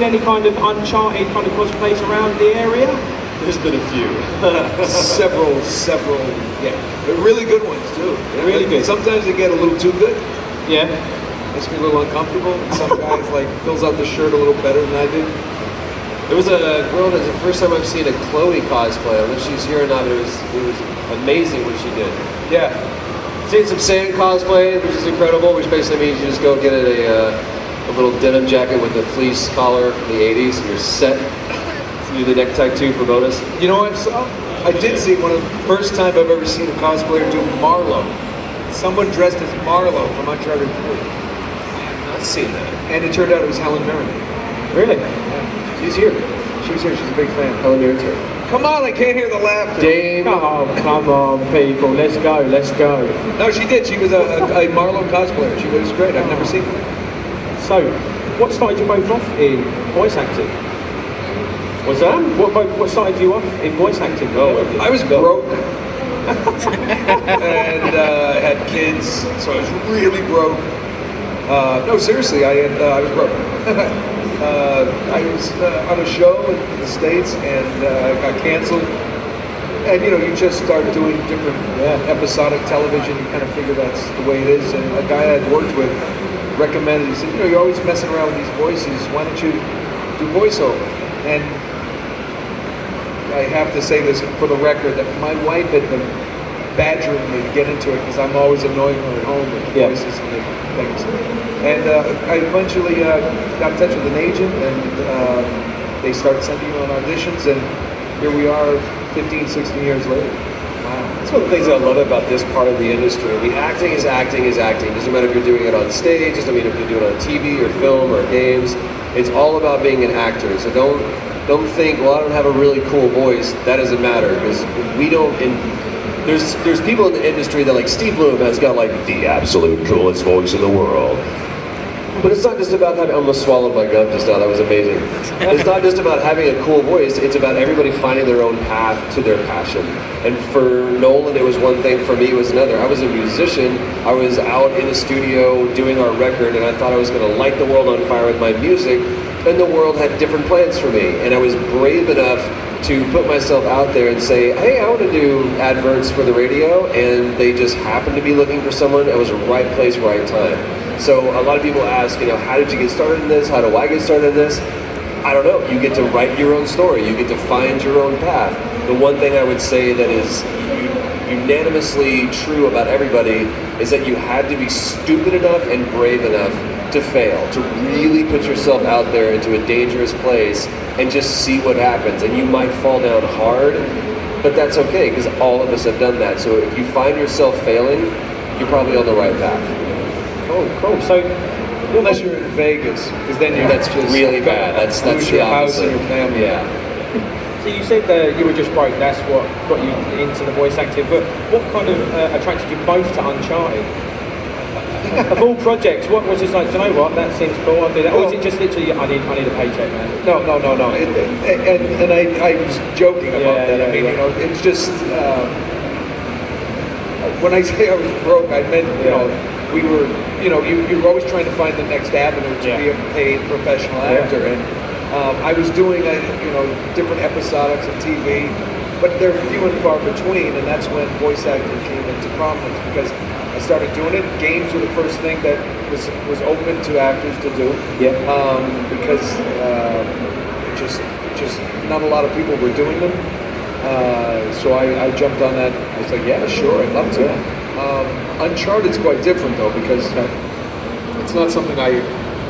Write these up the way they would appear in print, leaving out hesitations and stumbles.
any kind of Uncharted kind of cosplays around the area? There's been a few. several, yeah. They're really good ones too. Really good. Sometimes they get a little too good. Yeah. Makes me a little uncomfortable. And some guys like fills out the shirt a little better than I do. There was a girl that's the first time I've seen a Chloe cosplay. I don't know if she's here or not, but it was amazing what she did. Yeah. Seen some sand cosplay, which is incredible, which basically means you just go get a little denim jacket with a fleece collar from the 80s and you're set. Do the necktie too for bonus. You know what? I did see one of the first time I've ever seen a cosplayer do Marlowe. Someone dressed as Marlowe from Uncharted 3. I've seen that. And it turned out it was Helen Mirren. Really? Yeah. She's here. She's here. She's a big fan. Helen Mirren's here. Come on, I can't hear the laughter. Dame. Come on, people. Let's go. No, she did. She was a Marlowe cosplayer. She was great. I've never seen her. So, what started you both off in voice acting? What's that? What started you off in voice acting? I was broke. And had kids, so I was really broke. No, seriously, I was broke. I was on a show in the States and got canceled. And you just start doing different episodic television. You kind of figure that's the way it is. And a guy I'd worked with recommended, he said, you're always messing around with these voices. Why don't you do voiceover? And I have to say this for the record, that my wife had been badgering me to get into it because I'm always annoying her at home with the voices and the things. And I eventually got in touch with an agent, and they started sending me on auditions, and here we are 15, 16 years later. Wow. That's one of the things I love about this part of the industry. I mean, acting is acting is acting. It doesn't matter if you're doing it on stage, it doesn't matter if you're doing it on TV or film or games. It's all about being an actor. So don't think, well, I don't have a really cool voice. That doesn't matter, because we don't. There's people in the industry that, like Steve Bloom has got like the absolute coolest voice in the world. But it's not just about having. I almost swallowed my gum just now. That was amazing. It's not just about having a cool voice. It's about everybody finding their own path to their passion. And for Nolan, it was one thing. For me, it was another. I was a musician. I was out in the studio doing our record, and I thought I was going to light the world on fire with my music. And the world had different plans for me. And I was brave enough to put myself out there and say, hey, I want to do adverts for the radio. And they just happened to be looking for someone. It was the right place, right time. So a lot of people ask, how did you get started in this? How do I get started in this? I don't know. You get to write your own story. You get to find your own path. The one thing I would say that is unanimously true about everybody is that you had to be stupid enough and brave enough to fail, to really put yourself out there into a dangerous place and just see what happens. And you might fall down hard, but that's okay, because all of us have done that. So if you find yourself failing, you're probably on the right path. Cool. So, unless you're in Vegas, because then that's just really bad. That's lose the your house opposite. and your family. Yeah. So you said that you were just broke. That's what got you into the voice acting. But what kind of attracted you both to Uncharted? Of all projects, what was it like? Do you know what? That seems cool. I'll do that. Or was it just literally, I need a paycheck, man? No. And I was joking about that. I mean, it's just when I say I was broke, I meant we were, you're always trying to find the next avenue to be a paid professional actor, and I was doing different episodics of TV, but they're few and far between, and that's when voice acting came into prominence, because I started doing it. Games were the first thing that was open to actors to do. Yeah. Because just not a lot of people were doing them. So I jumped on that. I was like, yeah, sure, I'd love to. Uncharted's quite different though, because it's not something I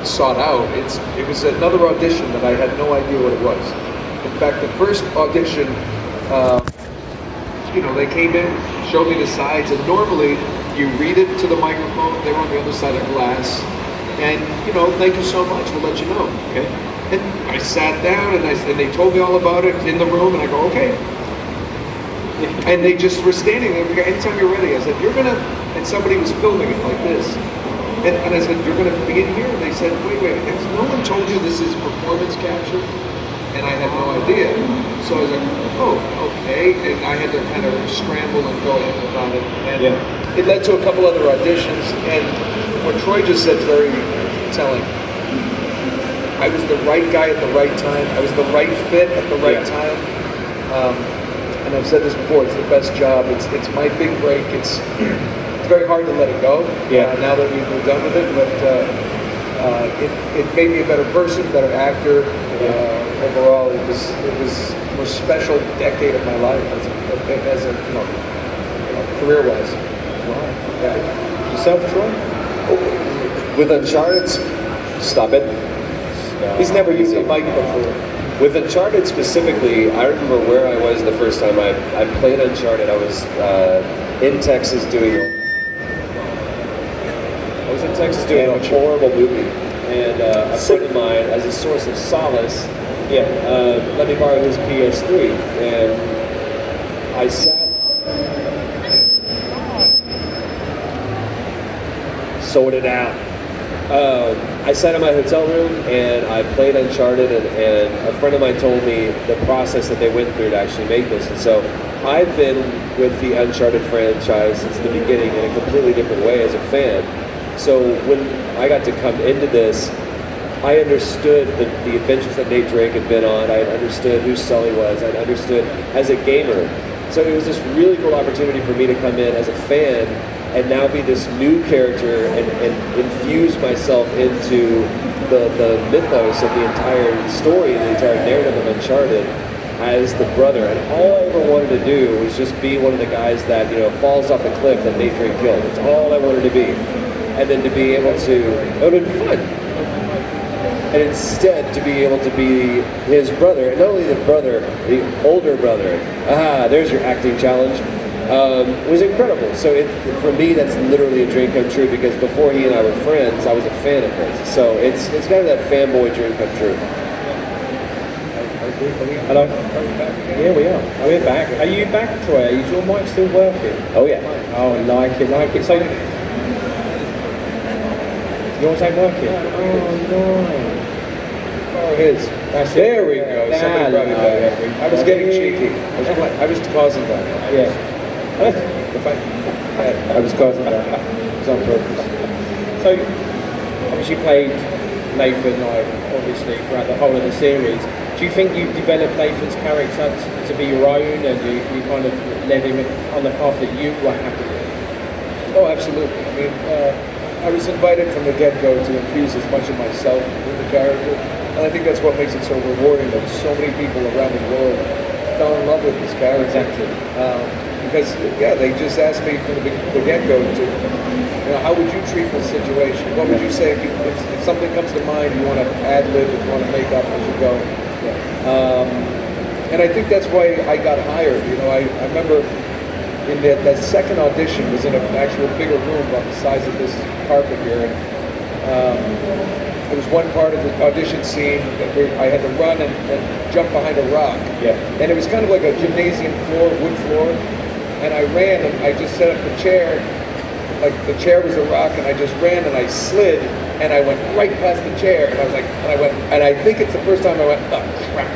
sought out. It was another audition that I had no idea what it was. In fact, the first audition, they came in, showed me the sides, and normally you read it to the microphone. They were on the other side of glass, and thank you so much. We'll let you know. Okay. And I sat down, and they told me all about it in the room, and I go, okay. And they just were standing there. Anytime you're ready, I said, you're gonna. And somebody was filming it like this, and I said, you're gonna be in here. And they said, wait. Has no one told you this is performance capture? And I had no idea. So I was like, oh, okay. And I had to kind of scramble and go ahead about it. And it led to a couple other auditions. And what Troy just said is very telling. I was the right guy at the right time. I was the right fit at the right time. And I've said this before, it's the best job. It's my big break. It's very hard to let it go now that we're done with it. But it made me a better person, better actor. Overall, it was the most special decade of my life as a career-wise. Wow. Yeah. Yourself, Troy? With Uncharted, stop it. He's never used a mic before. With Uncharted specifically, I remember where I was the first time I played Uncharted. I was in Texas doing a horrible movie, and a friend of mine, as a source of solace, let me borrow his PS3, and I sat. Sort it out. I sat in my hotel room and I played Uncharted, and a friend of mine told me the process that they went through to actually make this. And so I've been with the Uncharted franchise since the beginning in a completely different way as a fan. So when I got to come into this, I understood the adventures that Nate Drake had been on. I had understood who Sully was. I understood as a gamer. So it was this really cool opportunity for me to come in as a fan and now be this new character and infuse myself into the mythos of the entire story, the entire narrative of Uncharted as the brother. And all I ever wanted to do was just be one of the guys that, falls off the cliff that Nate Drake killed. That's all I wanted to be. And then to be able to, it would have been fun. And instead to be able to be his brother, and not only the brother, the older brother, there's your acting challenge, was incredible. So for me, that's literally a dream come true, because before he and I were friends, I was a fan of his. So it's kind of that fanboy dream come true. Hello? Yeah, we are. We're back. Are you back, Troy? Is your mic still working? Oh, yeah. Oh, I like it. So, yours ain't working? Oh, no. Oh, his. That's there it. we go. Somebody brought it back. I was getting cheeky. I was causing that. I was causing that. It was on purpose. So, obviously you played Nathan, obviously, throughout the whole of the series. Do you think you've developed Nathan's character to be your own, and you kind of led him on the path that you were happy with? Oh, absolutely. I mean, I was invited from the get-go to infuse as much of myself in the character, and I think that's what makes it so rewarding that so many people around the world fell in love with this character. Exactly. Because, they just asked me from the get-go to, how would you treat this situation? What would you say if something comes to mind, you want to ad-lib, if you want to make up as you go? And I think that's why I got hired. I remember in that second audition was in an actual bigger room about the size of this carpet here. And there was one part of the audition scene where I had to run and jump behind a rock. Yeah. And it was kind of like a gymnasium floor, wood floor. And I ran and I just set up the chair. Like the chair was a rock, and I just ran and I slid and I went right past the chair. And I was like, and I think it's the first time I went, oh crap.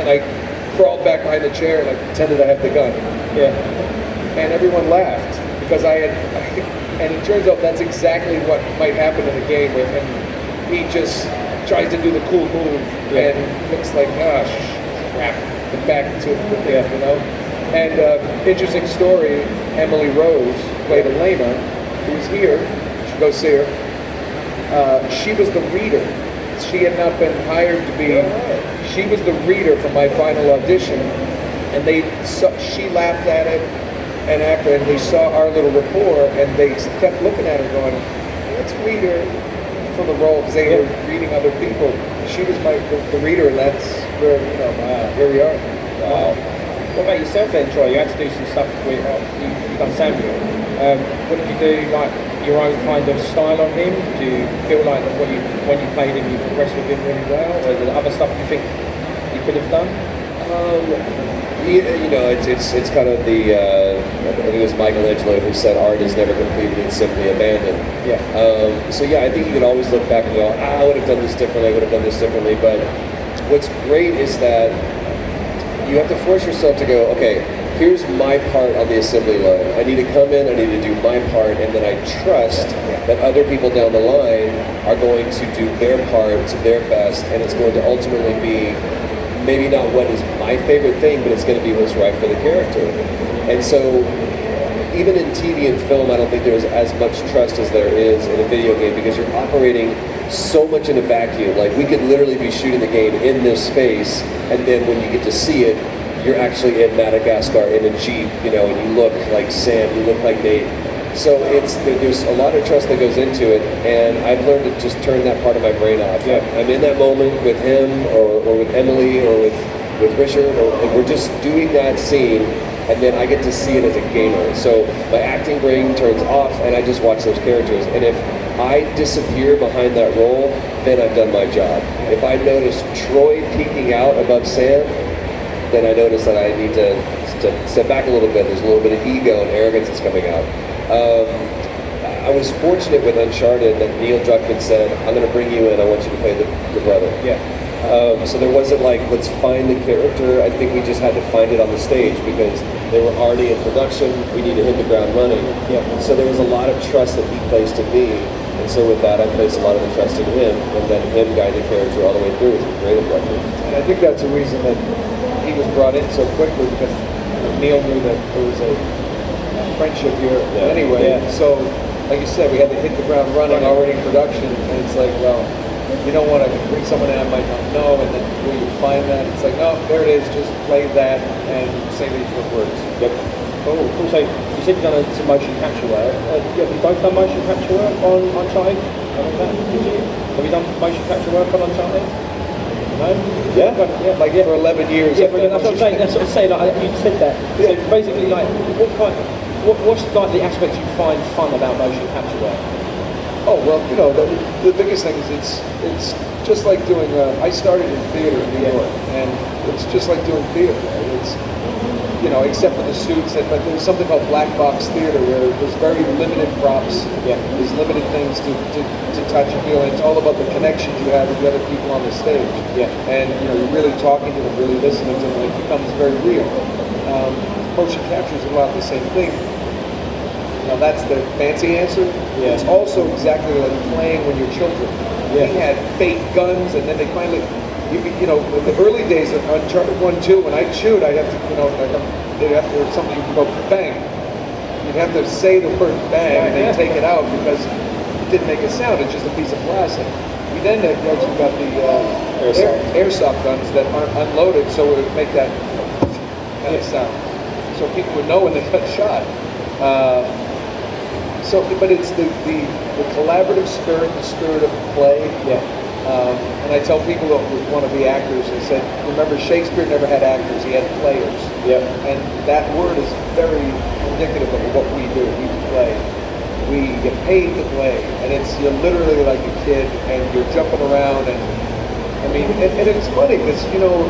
And I crawled back behind the chair and I pretended I had the gun. Yeah. And everyone laughed because and it turns out that's exactly what might happen in the game where he just tries to do the cool move and looks like, crap, get back into it, And interesting story, Emily Rose played Elena, who was here, you should go see her. She was the reader. She had not been hired to be, she was the reader for my final audition, and she laughed at it. And after, they saw our little rapport, and they kept looking at her going, let's read her for the role, because they were reading other people. She was the reader, and that's where, here we are. Wow. What about yourself then, Troy? You had to do some stuff with, you've done Samuel. What did you do, like, your own kind of style on him? Do you feel like that when you played him, you progressed with him really well? Or is there other stuff you think you could have done? It's kind of the, I think it was Michelangelo who said art is never completed, it's simply abandoned. Yeah. I think you can always look back and go, I would have done this differently, I would have done this differently. But what's great is that you have to force yourself to go, okay, here's my part on the assembly line. I need to come in, I need to do my part, and then I trust that other people down the line are going to do their part to their best, and it's going to ultimately be maybe not what is my favorite thing, but it's going to be what's right for the character. And so even in TV and film, I don't think there's as much trust as there is in a video game, because you're operating so much in a vacuum. Like, we could literally be shooting the game in this space, and then when you get to see it, you're actually in Madagascar in a Jeep, you know, and you look like Sam, you look like Nate. So there's a lot of trust that goes into it, and I've learned to just turn that part of my brain off. Yeah. I'm in that moment with him, or with Emily, or with Richard, and we're just doing that scene, and then I get to see it as a gamer. So my acting brain turns off, and I just watch those characters. And if I disappear behind that role, then I've done my job. If I notice Troy peeking out above Sam, then I notice that I need to step back a little bit. There's a little bit of ego and arrogance that's coming out. I was fortunate with Uncharted that Neil Druckmann said, I'm going to bring you in, I want you to play the brother. Yeah. So there wasn't like, let's find the character. I think we just had to find it on the stage because they were already in production. We need to hit the ground running. Yeah. So there was a lot of trust that he placed in me. And so with that, I placed a lot of the trust in him, and then him guide the character all the way through with creative director. And I think that's the reason that he was brought in so quickly, because Neil knew that there was a friendship here anyway. Yeah. So, like you said, we had to hit the ground running already in production, and it's like, well, you don't want to bring someone in I might not know, and then will you find that? It's like, no, there it is, just play that and say these words. Yep. Cool. Also, you said you've done some motion capture work. Have you both done motion capture work on Uncharted? Have you done motion capture work on Uncharted? No? Yeah? Yeah. Like for 11 years. Yeah, that's what I'm saying. That's what I'm saying. Like, you said that. So basically, like, what's like the aspects you find fun about motion capture work? Oh, well, you know, the biggest thing is it's just like doing, I started in theater in New York, and it's just like doing theater. Right? It's, you know, except for the suits, but there's something called black box theater where there's very limited props. Yeah. There's limited things to touch and feel, and it's all about the connections you have with the other people on the stage. Yeah. And, you know, you're really talking to them, really listening to them, and it becomes very real. Motion capture is about the same thing. Now that's the fancy answer. Yeah. It's also exactly like playing when you're children. Yeah. They had fake guns, and then they finally, you know, in the early days of Uncharted 1, 2, when I chewed, I'd have to, you know, they'd have to, something you could go bang. You'd have to say the word bang, and they'd take it out because it didn't make a sound. It's just a piece of plastic. We then actually got the airsoft guns that aren't unloaded, so it would make that kind of sound, so people would know when they got shot. So, but it's the collaborative spirit, the spirit of play. Yeah. And I tell people who want to be actors, I said, remember, Shakespeare never had actors, he had players. Yeah. And that word is very indicative of what we do. We play. We get paid to play. And you're literally like a kid, and you're jumping around, and I mean, and it's funny, because, you know,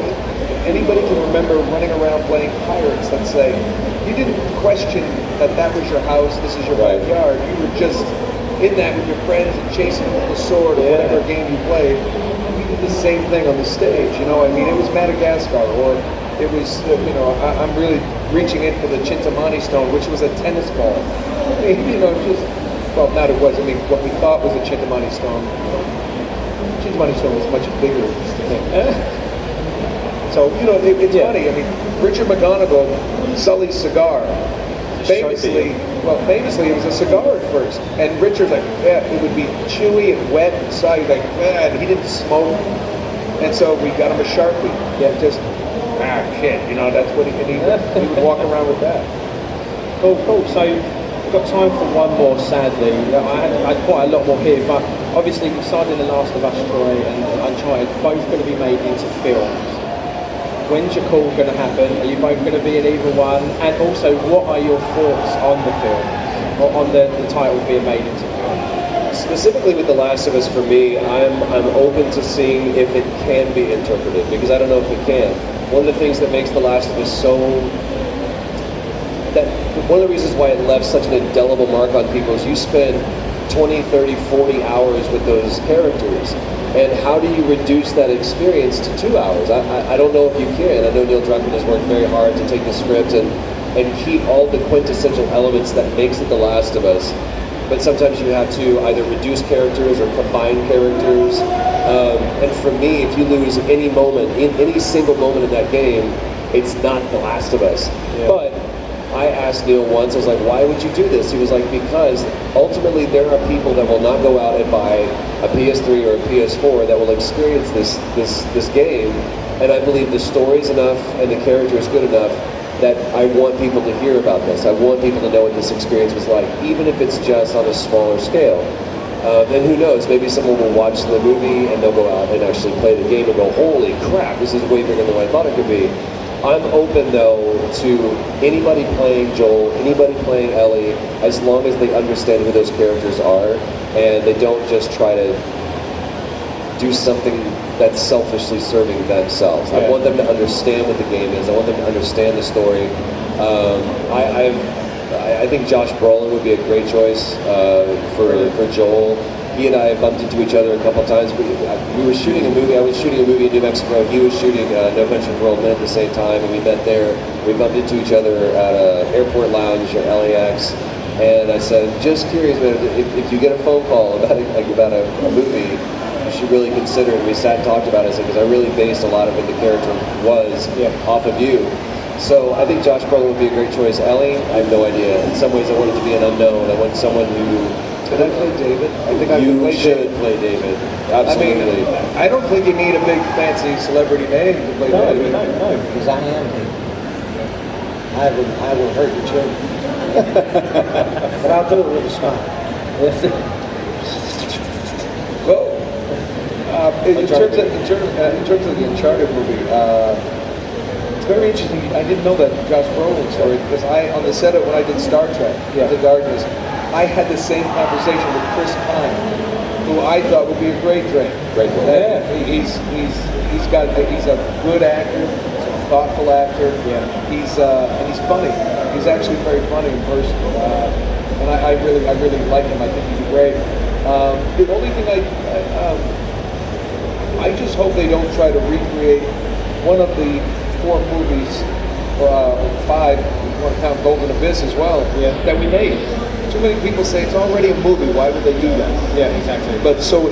anybody can remember running around playing pirates, let's say. You didn't question that was your house, this is your backyard. You were just in that with your friends and chasing them with the sword or whatever game you played. We did the same thing on the stage, you know. I mean, it was Madagascar, or it was, you know, I'm really reaching in for the Chintamani stone, which was a tennis ball. I mean, you know, just, well, not it was. I mean, what we thought was a Chintamani stone. Chintamani stone was much bigger. So, you know, it's funny. I mean, Richard McGonigal, Sully's cigar, famously, it was a cigar at first. And Richard's like, yeah, it would be chewy and wet inside. He's like, man, he didn't smoke. And so we got him a Sharpie. Yeah, just, kid, you know, that's what he would walk around with that. Cool. So we've got time for one more, sadly. I had quite a lot more here, but obviously we started The Last of Us, Troy, and Uncharted, both going to be made into films. When's your call going to happen? Are you both going to be in either one? And also, what are your thoughts on the film, or on the title being made into film? Specifically with The Last of Us, for me, I'm open to seeing if it can be interpreted, because I don't know if it can. One of the things that makes The Last of Us one of the reasons why it left such an indelible mark on people is you spend 20, 30, 40 hours with those characters. And how do you reduce that experience to 2 hours? I don't know if you can. I know Neil Druckmann has worked very hard to take the script and keep all the quintessential elements that makes it The Last of Us. But sometimes you have to either reduce characters or combine characters. And for me, if you lose any moment, any single moment in that game, it's not The Last of Us. Yeah. But I asked Neil once, I was like, why would you do this? He was like, because ultimately there are people that will not go out and buy a PS3 or a PS4 that will experience this game. And I believe the story's enough and the character is good enough that I want people to hear about this. I want people to know what this experience was like, even if it's just on a smaller scale. And who knows, maybe someone will watch the movie and they'll go out and actually play the game and go, holy crap, this is way bigger than what I thought it could be. I'm open, though, to anybody playing Joel, anybody playing Ellie, as long as they understand who those characters are, and they don't just try to do something that's selfishly serving themselves. Yeah. I want them to understand what the game is. I want them to understand the story. I think Josh Brolin would be a great choice for Joel. He and I bumped into each other a couple times. We were shooting a movie. I was shooting a movie in New Mexico. He was shooting No Country for Old Men at the same time, and we met there. We bumped into each other at an airport lounge at LAX. And I said, just curious, man, if you get a phone call about a movie, you should really consider it. We sat and talked about it. I said, because I really based a lot of what the character was off of you. So I think Josh Brolin would be a great choice. Ellie, I have no idea. In some ways, I want it to be an unknown. I want someone who... Could I play David? I think I you could play should David. play David. Absolutely. I mean, I don't think you need a big fancy celebrity name to play David. No, because I am David. I will hurt your children. But I'll do it with a smile. Well, in terms of the Uncharted movie, it's very interesting. I didn't know that Josh Brolin story because on the set of when I did Star Trek, The Darkness, I had the same conversation with Chris Pine, who I thought would be a great Drake. Yeah, he's a good actor. He's a thoughtful actor. Yeah, and he's funny. He's actually very funny in person. And I really like him. I think he's great. The only thing I just hope they don't try to recreate one of the 4 movies, or 5, if you want to count Golden Abyss as well, that we made. Too many people say it's already a movie. Why would they do that? Yeah, exactly. But so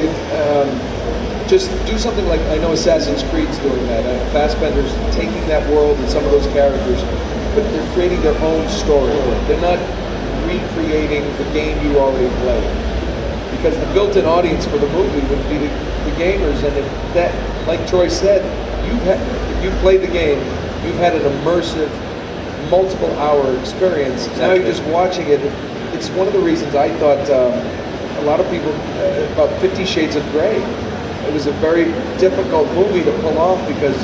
just do something like, I know Assassin's Creed's doing that. Fassbender's taking that world and some of those characters, but they're creating their own story. They're not recreating the game you already played. Because the built-in audience for the movie would be the gamers, and if that, like Troy said, if you've played the game, you've had an immersive, multiple-hour experience. Exactly. Now you're just watching it. It's one of the reasons I thought a lot of people about 50 Shades of Grey. It was a very difficult movie to pull off because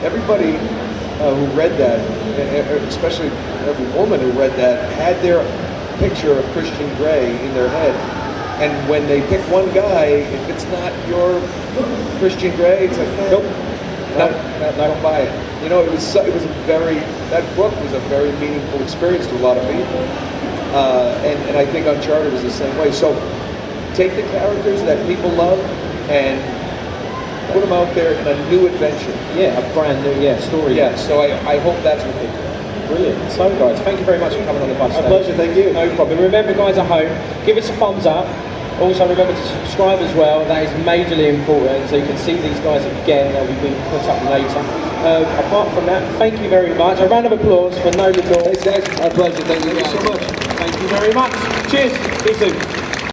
everybody who read that, especially every woman who read that, had their picture of Christian Grey in their head. And when they pick one guy, if it's not your Christian Grey, it's like, nope, don't buy it. You know, that book was a very meaningful experience to a lot of people. And I think Uncharted was the same way. So take the characters that people love and put them out there in a new adventure. Yeah, a brand new story. Yeah, so I hope that's what they do. Brilliant. So guys, thank you very much for coming on the bus. A pleasure, thank you. No problem. Remember guys at home, give us a thumbs up. Also remember to subscribe as well, that is majorly important, so you can see these guys again, they'll be being put up later. Apart from that, thank you very much. A round of applause for Nolan. Thanks guys, our pleasure, thank you so much. Thank you very much. Cheers, see you soon.